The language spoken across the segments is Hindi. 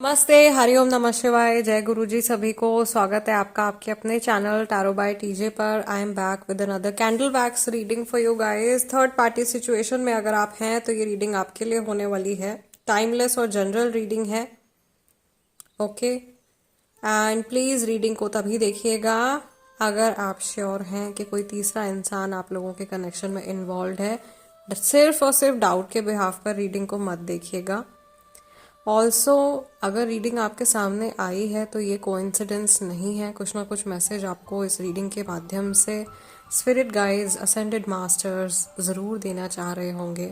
नमस्ते, हरिओम, नमः शिवाय, जय गुरु जी। सभी को स्वागत है आपका आपके अपने चैनल टैरो बाय टीजे पर। I am back with another candle wax reading for you guys. Third party situation में अगर आप हैं तो ये रीडिंग आपके लिए होने वाली है। टाइमलेस और जनरल रीडिंग है, ओके। एंड प्लीज रीडिंग को तभी देखिएगा अगर आप श्योर हैं कि कोई तीसरा इंसान आप लोगों के कनेक्शन में इन्वॉल्व है। सिर्फ और सिर्फ डाउट के बिहाफ पर रीडिंग को मत देखिएगा। ऑल्सो अगर रीडिंग आपके सामने आई है तो ये कोइंसिडेंस नहीं है, कुछ ना कुछ मैसेज आपको इस रीडिंग के माध्यम से स्पिरिट गाइड्स, असेंडेड मास्टर्स ज़रूर देना चाह रहे होंगे।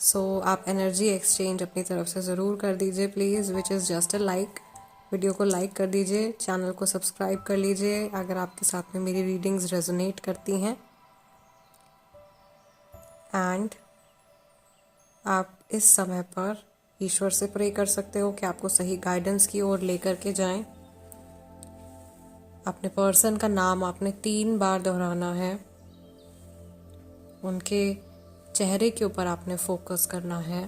सो आप एनर्जी एक्सचेंज अपनी तरफ से ज़रूर कर दीजिए please, which is just a like. Video को लाइक कर दीजिए, चैनल को सब्सक्राइब कर लीजिए अगर आपके साथ में मेरी रीडिंग्स रेजोनेट करती हैं। एंड आप इस समय पर ईश्वर से प्रे कर सकते हो कि आपको सही गाइडेंस की ओर लेकर के जाएं। अपने पर्सन का नाम आपने 3 बार दोहराना है। उनके चेहरे के ऊपर आपने फोकस करना है।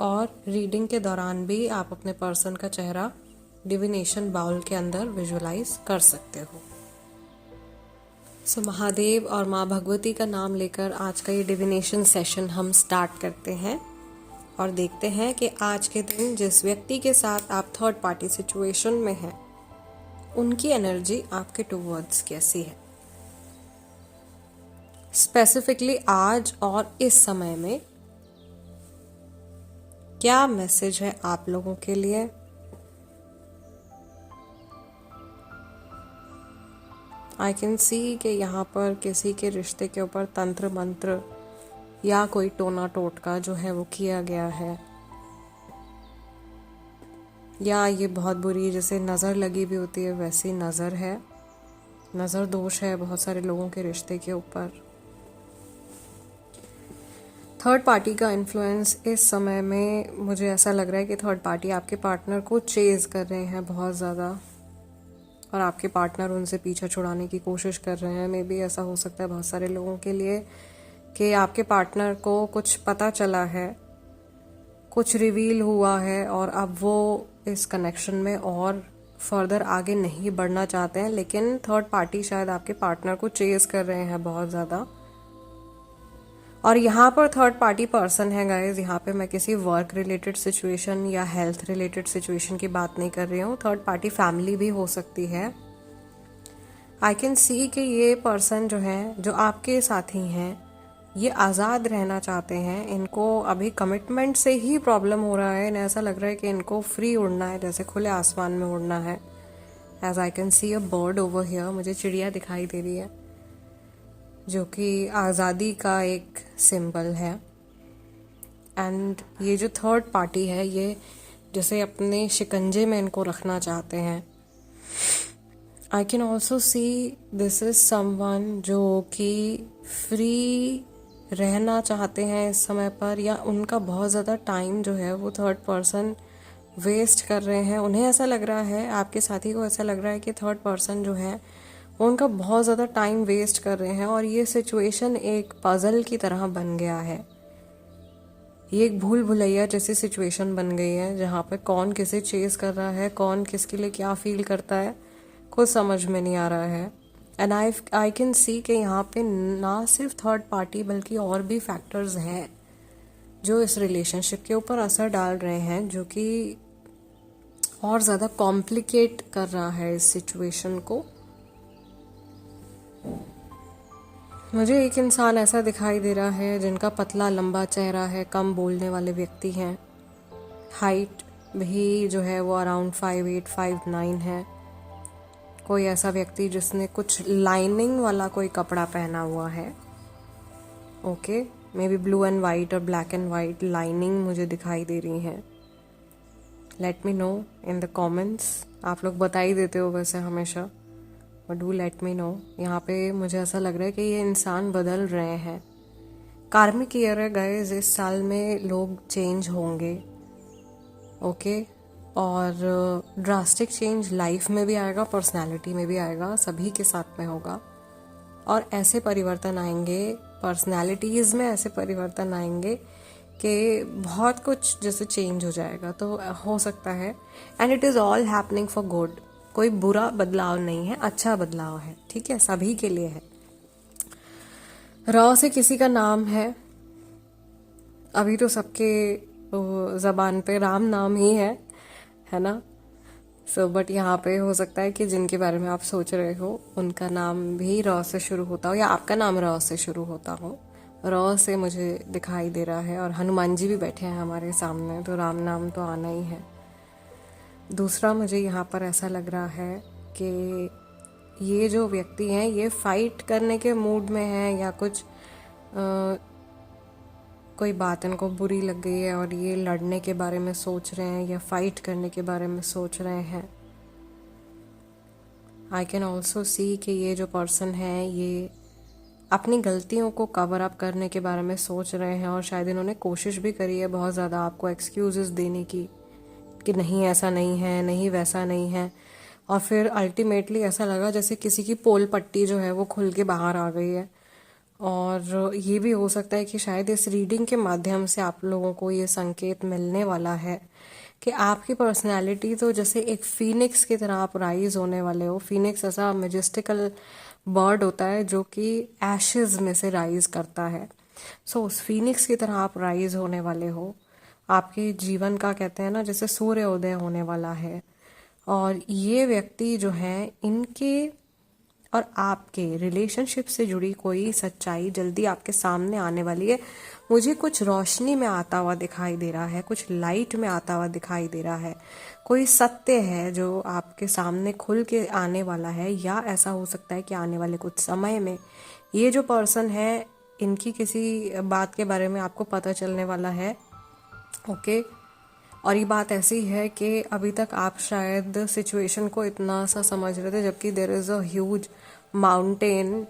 और रीडिंग के दौरान भी आप अपने पर्सन का चेहरा डिविनेशन बाउल के अंदर विजुअलाइज कर सकते हो। महादेव और माँ भगवती का नाम लेकर आज का ये डिविनेशन सेशन हम स्टार्ट करते हैं और देखते हैं कि आज के दिन जिस व्यक्ति के साथ आप थर्ड पार्टी सिचुएशन में हैं उनकी एनर्जी आपके टुवर्ड्स कैसी है। स्पेसिफिकली आज और इस समय में क्या मैसेज है आप लोगों के लिए। आई कैन सी कि यहाँ पर किसी के रिश्ते के ऊपर तंत्र मंत्र या कोई टोना टोटका जो है वो किया गया है, या ये बहुत बुरी जैसे नज़र लगी भी होती है वैसी नज़र है, नज़र दोष है बहुत सारे लोगों के रिश्ते के ऊपर। थर्ड पार्टी का इन्फ्लुएंस इस समय में मुझे ऐसा लग रहा है कि थर्ड पार्टी आपके पार्टनर को चेज कर रहे हैं बहुत ज़्यादा, और आपके पार्टनर उनसे पीछा छुड़ाने की कोशिश कर रहे हैं। मे बी ऐसा हो सकता है बहुत सारे लोगों के लिए कि आपके पार्टनर को कुछ पता चला है, कुछ रिवील हुआ है और अब वो इस कनेक्शन में और फर्दर आगे नहीं बढ़ना चाहते हैं, लेकिन थर्ड पार्टी शायद आपके पार्टनर को चेज कर रहे हैं बहुत ज़्यादा। और यहाँ पर थर्ड पार्टी पर्सन है गाइज, यहाँ पे मैं किसी वर्क रिलेटेड सिचुएशन या हेल्थ रिलेटेड सिचुएशन की बात नहीं कर रही हूँ। थर्ड पार्टी फैमिली भी हो सकती है। आई कैन सी कि ये पर्सन जो है, जो आपके साथी हैं, ये आज़ाद रहना चाहते हैं। इनको अभी कमिटमेंट से ही प्रॉब्लम हो रहा है। इन्हें ऐसा लग रहा है कि इनको फ्री उड़ना है, जैसे खुले आसमान में उड़ना है। As I can see a bird over here, मुझे चिड़िया दिखाई दे रही है जो कि आज़ादी का एक सिंबल है। एंड ये जो थर्ड पार्टी है ये जैसे अपने शिकंजे में इनको रखना चाहते हैं। I can also see this is someone जो कि फ्री रहना चाहते हैं इस समय पर, या उनका बहुत ज़्यादा टाइम जो है वो थर्ड पर्सन वेस्ट कर रहे हैं। उन्हें ऐसा लग रहा है, आपके साथी को ऐसा लग रहा है कि थर्ड पर्सन जो है वो उनका बहुत ज़्यादा टाइम वेस्ट कर रहे हैं, और ये सिचुएशन एक पजल की तरह बन गया है। ये एक भूल भुलैया जैसी सिचुएशन बन गई है जहाँ पे कौन किसे चेस कर रहा है, कौन किसके लिए क्या फील करता है, कुछ समझ में नहीं आ रहा है। एंड आई कैन सी कि यहाँ पे ना सिर्फ थर्ड पार्टी बल्कि और भी फैक्टर्स हैं जो इस रिलेशनशिप के ऊपर असर डाल रहे हैं, जो कि और ज़्यादा कॉम्प्लिकेट कर रहा है इस सिचुएशन को। मुझे एक इंसान ऐसा दिखाई दे रहा है जिनका पतला लंबा चेहरा है, कम बोलने वाले व्यक्ति हैं। हाइट भी जो है वो अराउंड 5'8", 5'9" है। कोई ऐसा व्यक्ति जिसने कुछ लाइनिंग वाला कोई कपड़ा पहना हुआ है, okay. May be blue and white और ब्लैक एंड वाइट लाइनिंग मुझे दिखाई दे रही है। Let me know in the comments. आप लोग बता ही देते हो वैसे हमेशा, और डू लेट मी नो। यहाँ पे मुझे ऐसा लग रहा है कि ये इंसान बदल रहे हैं। कार्मिक ईयर है गाइस, इस साल में लोग चेंज होंगे, ओके। और ड्रास्टिक चेंज लाइफ में भी आएगा, पर्सनालिटी में भी आएगा, सभी के साथ में होगा। और ऐसे परिवर्तन आएंगे पर्सनैलिटीज़ में ऐसे परिवर्तन आएंगे कि बहुत कुछ जैसे चेंज हो जाएगा। तो हो सकता है, and it is all happening for good. कोई बुरा बदलाव नहीं है, अच्छा बदलाव है, ठीक है, सभी के लिए है। रॉ से किसी का नाम है, अभी तो सबके ज़बान पे राम नाम ही है ना। सो बट यहाँ पे हो सकता है कि जिनके बारे में आप सोच रहे हो उनका नाम भी रॉ से शुरू होता हो, या आपका नाम रॉ से शुरू होता हो। रॉ से मुझे दिखाई दे रहा है, और हनुमान जी भी बैठे हैं हमारे सामने, तो राम नाम तो आना ही है। दूसरा, मुझे यहाँ पर ऐसा लग रहा है कि ये जो व्यक्ति हैं ये फाइट करने के मूड में हैं, या कुछ कोई बात इनको बुरी लग गई है और ये लड़ने के बारे में सोच रहे हैं या फाइट करने के बारे में सोच रहे हैं। आई कैन ऑल्सो सी कि ये जो पर्सन है ये अपनी गलतियों को कवर अप करने के बारे में सोच रहे हैं, और शायद इन्होंने कोशिश भी करी है बहुत ज़्यादा आपको एक्सक्यूजेस देने की कि नहीं ऐसा नहीं है, नहीं वैसा नहीं है, और फिर अल्टीमेटली ऐसा लगा जैसे किसी की पोल पट्टी जो है वो खुल के बाहर आ गई है। और ये भी हो सकता है कि शायद इस रीडिंग के माध्यम से आप लोगों को ये संकेत मिलने वाला है कि आपकी पर्सनैलिटी तो जैसे एक फीनिक्स की तरह आप राइज होने वाले हो। फीनिक्स ऐसा मेजेस्टिकल बर्ड होता है जो कि एशेज में से राइज करता है। सो उस फीनिक्स की तरह आप राइज होने वाले हो। आपके जीवन का कहते हैं ना जैसे सूर्योदय होने वाला है। और ये व्यक्ति जो है, इनके और आपके रिलेशनशिप से जुड़ी कोई सच्चाई जल्दी आपके सामने आने वाली है। मुझे कुछ रोशनी में आता हुआ दिखाई दे रहा है, कुछ लाइट में आता हुआ दिखाई दे रहा है। कोई सत्य है जो आपके सामने खुल के आने वाला है, या ऐसा हो सकता है कि आने वाले कुछ समय में ये जो पर्सन है इनकी किसी बात के बारे में आपको पता चलने वाला है। ओके। और ये बात ऐसी है कि अभी तक आप शायद सिचुएशन को इतना सा समझ रहे थे, जबकि there is a huge mountain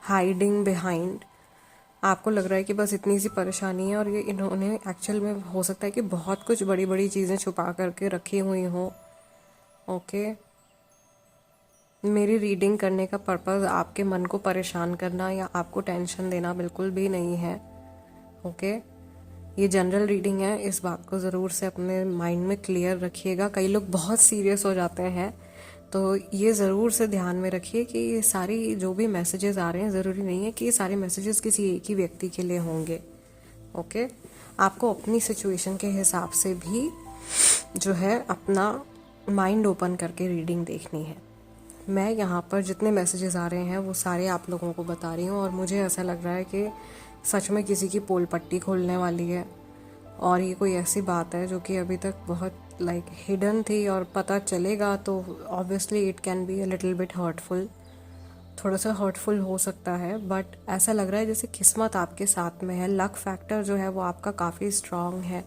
hiding behind. आपको लग रहा है कि बस इतनी सी परेशानी है, और ये इन्होंने एक्चुअल में हो सकता है कि बहुत कुछ बड़ी बड़ी चीज़ें छुपा करके रखी हुई हों। ओके। मेरी रीडिंग करने का पर्पज़ आपके मन को परेशान करना या आपको टेंशन देना बिल्कुल भी नहीं है। ओके। ये जनरल रीडिंग है, इस बात को ज़रूर से अपने माइंड में क्लियर रखिएगा। कई लोग बहुत सीरियस हो जाते हैं, तो ये ज़रूर से ध्यान में रखिए कि ये सारी जो भी मैसेजेस आ रहे हैं, ज़रूरी नहीं है कि ये सारे मैसेजेस किसी एक ही व्यक्ति के लिए होंगे। ओके। आपको अपनी सिचुएशन के हिसाब से भी जो है अपना माइंड ओपन करके रीडिंग देखनी है। मैं यहाँ पर जितने मैसेजेस आ रहे हैं वो सारे आप लोगों को बता रही हूँ, और मुझे ऐसा लग रहा है कि सच में किसी की पोल पट्टी खोलने वाली है। और ये कोई ऐसी बात है जो कि अभी तक बहुत हिडन थी, और पता चलेगा तो obviously it can be a little bit hurtful, थोड़ा सा हर्टफुल हो सकता है। बट ऐसा लग रहा है जैसे किस्मत आपके साथ में है, लक फैक्टर जो है वो आपका काफ़ी स्ट्रांग है।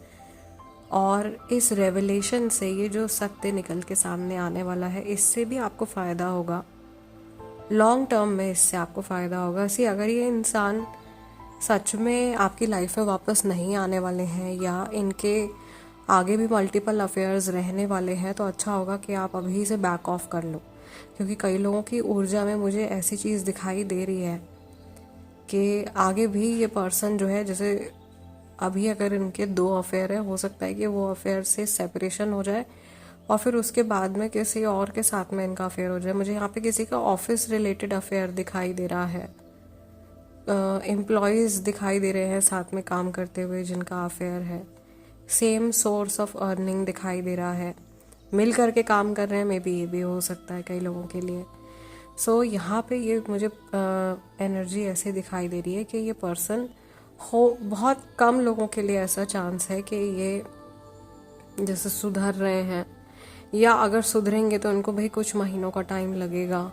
और इस रेवलेशन से ये जो सत्य निकल के सामने आने वाला है, इससे भी आपको फ़ायदा होगा लॉन्ग टर्म में। इससे आपको फ़ायदा होगा। सी अगर ये इंसान सच में आपकी लाइफ में वापस नहीं आने वाले हैं, या इनके आगे भी मल्टीपल अफेयर्स रहने वाले हैं, तो अच्छा होगा कि आप अभी से बैक ऑफ कर लो। क्योंकि कई लोगों की ऊर्जा में मुझे ऐसी चीज़ दिखाई दे रही है कि आगे भी ये पर्सन जो है, जैसे अभी अगर इनके 2 अफेयर है, हो सकता है कि वो अफेयर से सेपरेशन हो जाए और फिर उसके बाद में किसी और के साथ में इनका अफेयर हो जाए। मुझे यहाँ पे किसी का ऑफिस रिलेटेड अफेयर दिखाई दे रहा है। एम्प्लॉयज़ दिखाई दे रहे हैं साथ में काम करते हुए जिनका अफेयर है। सेम सोर्स ऑफ अर्निंग दिखाई दे रहा है, मिल करके काम कर रहे हैं। मे बी ये भी हो सकता है कई लोगों के लिए। सो यहाँ पे ये मुझे एनर्जी ऐसे दिखाई दे रही है कि ये पर्सन बहुत कम लोगों के लिए ऐसा चांस है कि ये जैसे सुधर रहे हैं, या अगर सुधरेंगे तो उनको भाई कुछ महीनों का टाइम लगेगा,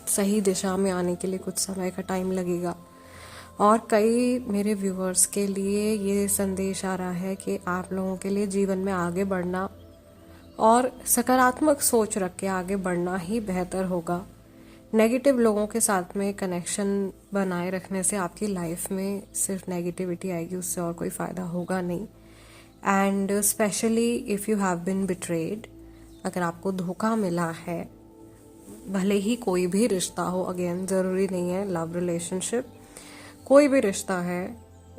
सही दिशा में आने के लिए कुछ समय का टाइम लगेगा। और कई मेरे व्यूअर्स के लिए ये संदेश आ रहा है कि आप लोगों के लिए जीवन में आगे बढ़ना और सकारात्मक सोच रख के आगे बढ़ना ही बेहतर होगा। नेगेटिव लोगों के साथ में कनेक्शन बनाए रखने से आपकी लाइफ में सिर्फ नेगेटिविटी आएगी, उससे और कोई फ़ायदा होगा नहीं। And specially if you have been betrayed, अगर आपको धोखा मिला है, भले ही कोई भी रिश्ता हो, अगेन ज़रूरी नहीं है लव रिलेशनशिप, कोई भी रिश्ता है,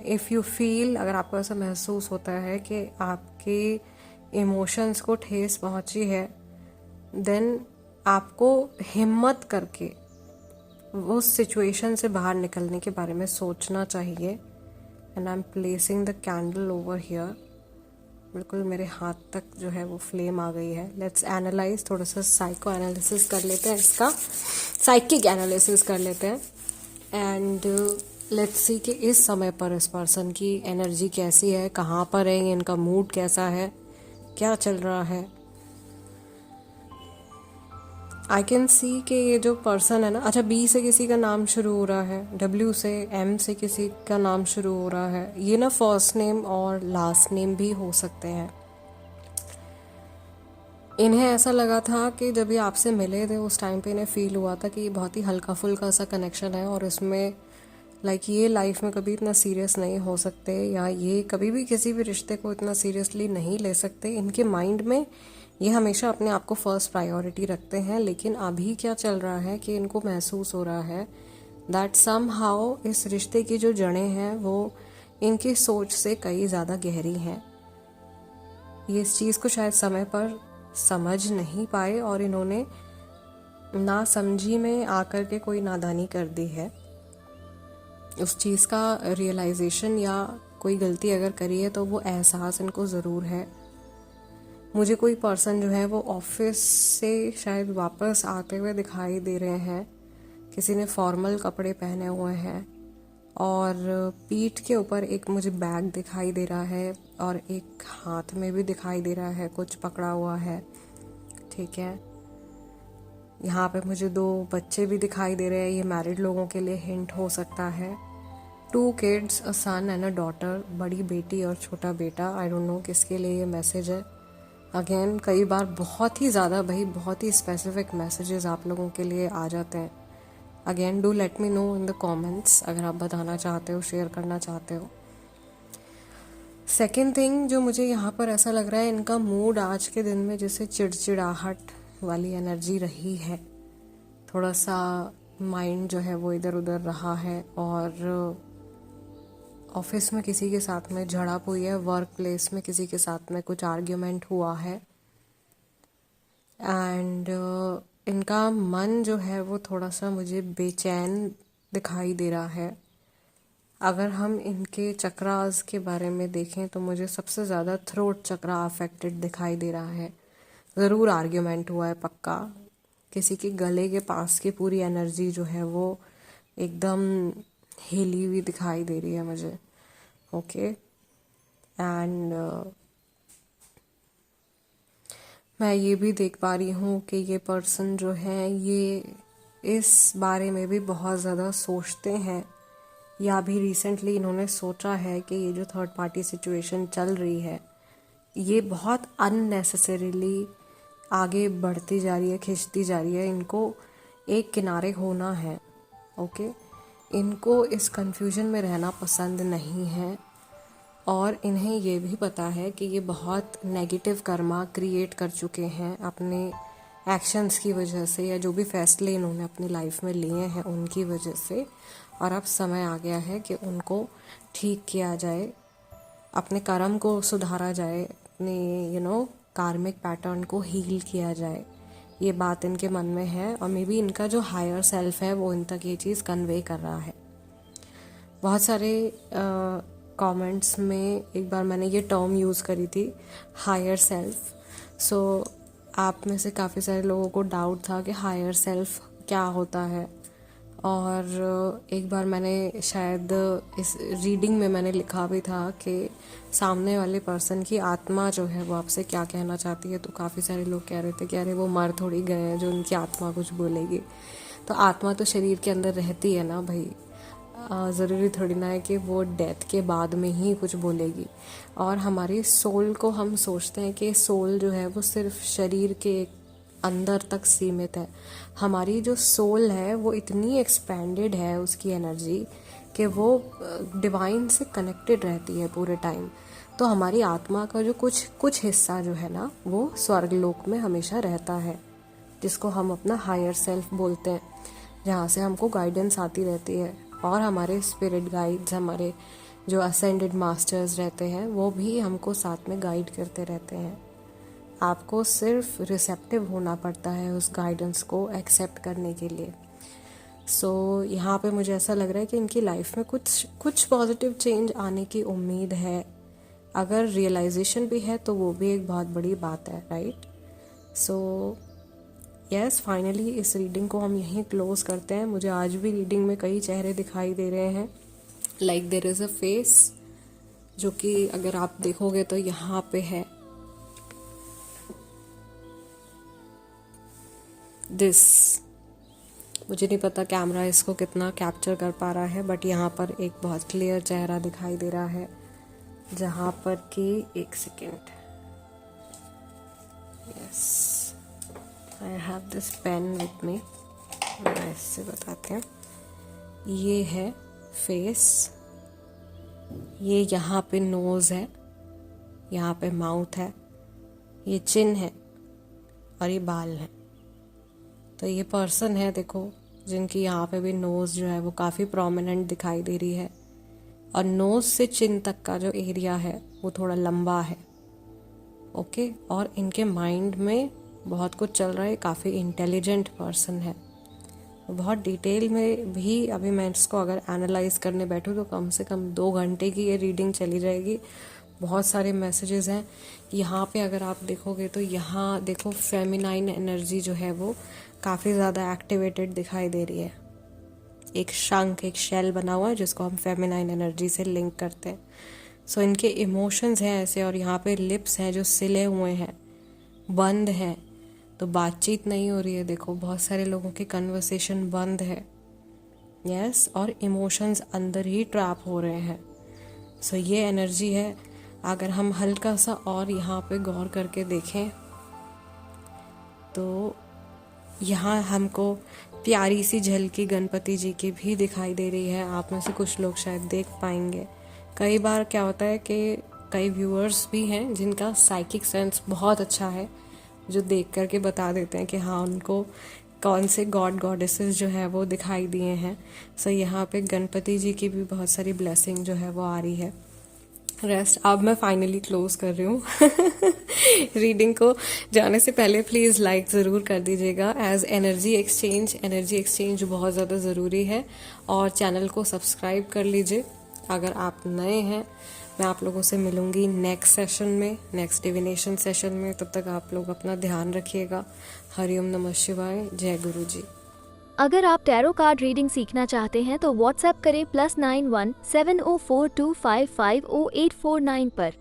इफ़ यू फील, अगर आपको ऐसा महसूस होता है कि आपके इमोशंस को ठेस पहुंची है, देन आपको हिम्मत करके उस सिचुएशन से बाहर निकलने के बारे में सोचना चाहिए। And I am placing the candle over here. बिल्कुल मेरे हाथ तक जो है वो फ्लेम आ गई है। लेट्स एनालाइज, थोड़ा सा साइको एनालिसिस कर लेते हैं, इसका साइकिक एनालिसिस कर लेते हैं। एंड लेट्स सी कि इस समय पर इस पर्सन की एनर्जी कैसी है, कहाँ पर है, इनका मूड कैसा है, क्या चल रहा है। आई कैन सी कि ये जो पर्सन है ना, अच्छा बी से किसी का नाम शुरू हो रहा है, डब्ल्यू से, एम से किसी का नाम शुरू हो रहा है। ये ना फर्स्ट नेम और लास्ट नेम भी हो सकते हैं। इन्हें ऐसा लगा था कि जब ये आपसे मिले थे उस टाइम पे इन्हें फील हुआ था कि ये बहुत ही हल्का फुल्का सा कनेक्शन है, और इसमें लाइक ये लाइफ में कभी इतना सीरियस नहीं हो सकते, या ये कभी भी किसी भी रिश्ते को इतना सीरियसली नहीं ले सकते। इनके माइंड में ये हमेशा अपने आप को फर्स्ट प्रायोरिटी रखते हैं। लेकिन अभी क्या चल रहा है कि इनको महसूस हो रहा है दैट सम हाउ इस रिश्ते की जो जड़ें हैं वो इनकी सोच से कई ज़्यादा गहरी हैं। ये इस चीज़ को शायद समय पर समझ नहीं पाए और इन्होंने ना समझी में आकर के कोई नादानी कर दी है। उस चीज़ का रियलाइजेशन या कोई गलती अगर करी है तो वो एहसास इनको ज़रूर है। मुझे कोई पर्सन जो है वो ऑफिस से शायद वापस आते हुए दिखाई दे रहे हैं। किसी ने फॉर्मल कपड़े पहने हुए हैं और पीठ के ऊपर एक मुझे बैग दिखाई दे रहा है, और एक हाथ में भी दिखाई दे रहा है कुछ पकड़ा हुआ है। ठीक है, यहाँ पे मुझे 2 बच्चे भी दिखाई दे रहे हैं। ये मैरिड लोगों के लिए हिंट हो सकता है। 2 kids, a son and a daughter, बड़ी बेटी और छोटा बेटा। आई डोंट नो किसके लिए ये मैसेज है। अगेन कई बार बहुत ही ज़्यादा भाई बहुत ही स्पेसिफिक मैसेजेस आप लोगों के लिए आ जाते हैं। Again do let me know in the comments अगर आप बताना चाहते हो, शेयर करना चाहते हो। सेकेंड थिंग जो मुझे यहाँ पर ऐसा लग रहा है, इनका मूड आज के दिन में जैसे चिड़चिड़ाहट वाली एनर्जी रही है। थोड़ा सा माइंड जो है वो इधर उधर रहा है, और ऑफिस में किसी के साथ में झड़प हुई है, वर्क प्लेस में किसी के साथ में कुछ आर्ग्यूमेंट हुआ है। एंड इनका मन जो है वो थोड़ा सा मुझे बेचैन दिखाई दे रहा है। अगर हम इनके चक्रास के बारे में देखें तो मुझे सबसे ज़्यादा थ्रोट चक्रा अफेक्टेड दिखाई दे रहा है। ज़रूर आर्ग्यूमेंट हुआ है पक्का। किसी के गले के पास की पूरी एनर्जी जो है वो एकदम हिली हुई दिखाई दे रही है मुझे। ओके, एंड मैं ये भी देख पा रही हूँ कि ये पर्सन जो है ये इस बारे में भी बहुत ज़्यादा सोचते हैं, या भी रिसेंटली इन्होंने सोचा है कि ये जो थर्ड पार्टी सिचुएशन चल रही है ये बहुत अननेसेसरीली आगे बढ़ती जा रही है, खिंचती जा रही है। इनको एक किनारे होना है। ओके, इनको इस कंफ्यूजन में रहना पसंद नहीं है, और इन्हें ये भी पता है कि ये बहुत नेगेटिव कर्मा क्रिएट कर चुके हैं अपने एक्शंस की वजह से, या जो भी फैसले इन्होंने अपनी लाइफ में लिए हैं उनकी वजह से। और अब समय आ गया है कि उनको ठीक किया जाए, अपने कर्म को सुधारा जाए, अपने कार्मिक पैटर्न को हील किया जाए। ये बात इनके मन में है, और मे बी इनका जो हायर सेल्फ है वो इन तक ये चीज़ कन्वे कर रहा है। बहुत सारे कमेंट्स में एक बार मैंने ये टर्म यूज़ करी थी, हायर सेल्फ। सो आप में से काफ़ी सारे लोगों को डाउट था कि हायर सेल्फ क्या होता है, और एक बार मैंने शायद इस रीडिंग में मैंने लिखा भी था कि सामने वाले पर्सन की आत्मा जो है वो आपसे क्या कहना चाहती है। तो काफ़ी सारे लोग कह रहे थे कि अरे वो मर थोड़ी गए हैं जो उनकी आत्मा कुछ बोलेगी। तो आत्मा तो शरीर के अंदर रहती है ना भाई, ज़रूरी थोड़ी ना है कि वो डेथ के बाद में ही कुछ बोलेगी। और हमारी सोल को हम सोचते हैं कि सोल जो है वो सिर्फ शरीर के अंदर तक सीमित है। हमारी जो सोल है वो इतनी एक्सपेंडेड है उसकी एनर्जी कि वो डिवाइन से कनेक्टेड रहती है पूरे टाइम। तो हमारी आत्मा का जो कुछ हिस्सा जो है ना वो स्वर्गलोक में हमेशा रहता है, जिसको हम अपना हायर सेल्फ बोलते हैं, जहाँ से हमको गाइडेंस आती रहती है। और हमारे स्पिरिट गाइड्स, हमारे जो असेंडेड मास्टर्स रहते हैं वो भी हमको साथ में गाइड करते रहते हैं। आपको सिर्फ रिसेप्टिव होना पड़ता है उस गाइडेंस को एक्सेप्ट करने के लिए। यहाँ पे मुझे ऐसा लग रहा है कि इनकी लाइफ में कुछ पॉजिटिव चेंज आने की उम्मीद है। अगर रियलाइजेशन भी है तो वो भी एक बहुत बड़ी बात है, राइट? यस, फाइनली इस रीडिंग को हम यहीं क्लोज करते हैं। मुझे आज भी रीडिंग में कई चेहरे दिखाई दे रहे हैं, like there is a face, जो कि अगर आप देखोगे तो यहाँ पे है दिस। मुझे नहीं पता कैमरा इसको कितना कैप्चर कर पा रहा है, बट यहाँ पर एक बहुत क्लियर चेहरा दिखाई दे रहा है, जहाँ पर कि एक second, yes, I have this pen with me, मैं इससे बताते हैं। ये है फेस, ये यहाँ पे नोज़ है, यहाँ पे माउथ है, ये चिन है और ये बाल है। तो ये पर्सन है, देखो, जिनकी यहाँ पे भी नोज़ जो है वो काफ़ी प्रोमिनेंट दिखाई दे रही है, और नोज़ से चिन तक का जो एरिया है वो थोड़ा लंबा है, ओके। और इनके माइंड में बहुत कुछ चल रहा है, काफ़ी इंटेलिजेंट पर्सन है। बहुत डिटेल में भी अभी मैं इसको अगर एनालाइज करने बैठूँ तो कम से कम 2 घंटे की ये रीडिंग चली जाएगी। बहुत सारे मैसेजेस हैं यहाँ पे। अगर आप देखोगे तो यहाँ देखो, फेमिनाइन एनर्जी जो है वो काफ़ी ज़्यादा एक्टिवेटेड दिखाई दे रही है। एक शंख, एक शेल बना हुआ है जिसको हम फेमिनाइन एनर्जी से लिंक करते हैं। इनके इमोशंस हैं ऐसे, और यहाँ पे लिप्स हैं जो सिले हुए हैं, बंद हैं, तो बातचीत नहीं हो रही है। देखो, बहुत सारे लोगों की कन्वर्सेशन बंद है, यस, और इमोशंस अंदर ही ट्रैप हो रहे हैं। ये एनर्जी है। अगर हम हल्का सा और यहाँ पे गौर करके देखें तो यहाँ हमको प्यारी सी झलकी गणपति जी की भी दिखाई दे रही है। आप में से कुछ लोग शायद देख पाएंगे। कई बार क्या होता है कि कई व्यूअर्स भी हैं जिनका साइकिक सेंस बहुत अच्छा है, जो देख करके बता देते हैं कि हाँ, उनको कौन से गॉड गॉडेसेस जो है वो दिखाई दिए हैं। यहाँ पे गणपति जी की भी बहुत सारी ब्लेसिंग जो है वो आ रही है। रेस्ट अब मैं फाइनली क्लोज कर रही हूँ रीडिंग को जाने से पहले प्लीज़ लाइक ज़रूर कर दीजिएगा, एज एनर्जी एक्सचेंज बहुत ज़्यादा ज़रूरी है। और चैनल को सब्सक्राइब कर लीजिए अगर आप नए हैं। मैं आप लोगों से मिलूंगी नेक्स्ट सेशन में, नेक्स्ट डिविनेशन सेशन में। तब तक आप लोग अपना ध्यान रखिएगा। हरिओम नमः शिवाय, जय गुरु जी। अगर आप टैरो कार्ड रीडिंग सीखना चाहते हैं तो व्हाट्सएप करें +91 7042550849 पर।